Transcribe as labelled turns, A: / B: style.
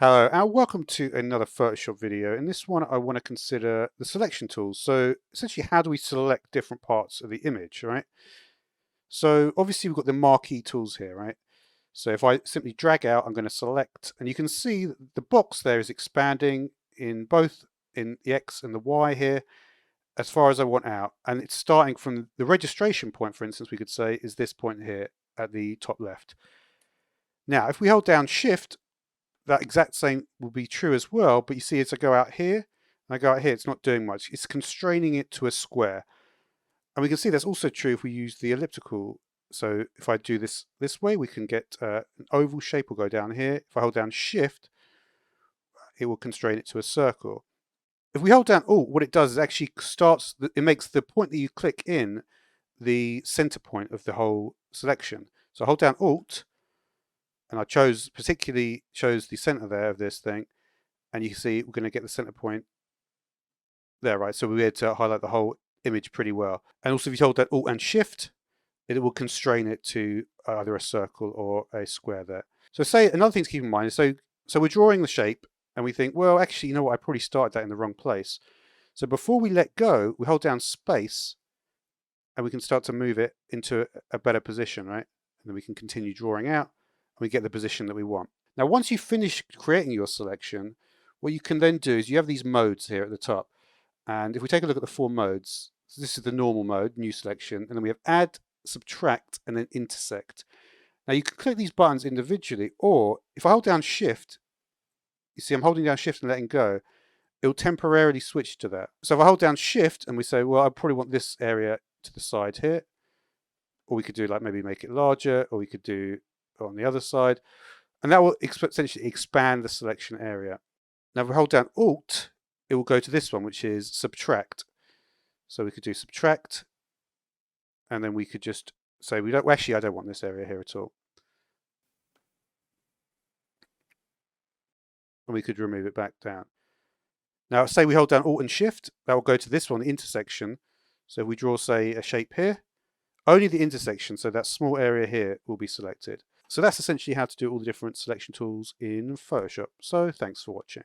A: Hello and welcome to another Photoshop video. In this one I want to consider the selection tools. So essentially, how do we select different parts of the image, right? So obviously we've got the marquee tools here, right? So if I simply drag out, I'm going to select, and you can see that the box there is expanding in both in the X and the Y here as far as I want out. And it's starting from the registration point, for instance, we could say is this point here at the top left. Now, if we hold down Shift, that exact same will be true as well, but you see as I go out here, and I go out here, it's not doing much. It's constraining it to a square. And we can see that's also true if we use the elliptical. So if I do this way, we can get an oval shape will go down here. If I hold down Shift, it will constrain it to a circle. If we hold down Alt, what it does is actually it makes the point that you click in the center point of the whole selection. So I hold down Alt, and I particularly chose the center there of this thing, and you can see we're going to get the center point there, right? So we're able to highlight the whole image pretty well. And also if you hold that Alt and Shift, it will constrain it to either a circle or a square there. So say another thing to keep in mind is, so we're drawing the shape and we think, well, actually, you know what, I probably started that in the wrong place. So before we let go, we hold down space and we can start to move it into a better position, right? And then we can continue drawing out, we get the position that we want. Now, once you finish creating your selection, what you can then do is you have these modes here at the top. And if we take a look at the 4 modes, so this is the normal mode, new selection, and then we have add, subtract, and then intersect. Now you can click these buttons individually, or if I hold down Shift, you see I'm holding down Shift and letting go, it will temporarily switch to that. So if I hold down Shift and we say, well, I probably want this area to the side here, or we could do like maybe make it larger, or we could do on the other side, and that will essentially expand the selection area. Now if we hold down Alt, it will go to this one, which is subtract. So we could do subtract, and then we could just say I don't want this area here at all, and we could remove it back down. Now say we hold down Alt and Shift, that will go to this one, the intersection. So if we draw, say, a shape here, only the intersection, so that small area here, will be selected. So that's essentially how to do all the different selection tools in Photoshop. So thanks for watching.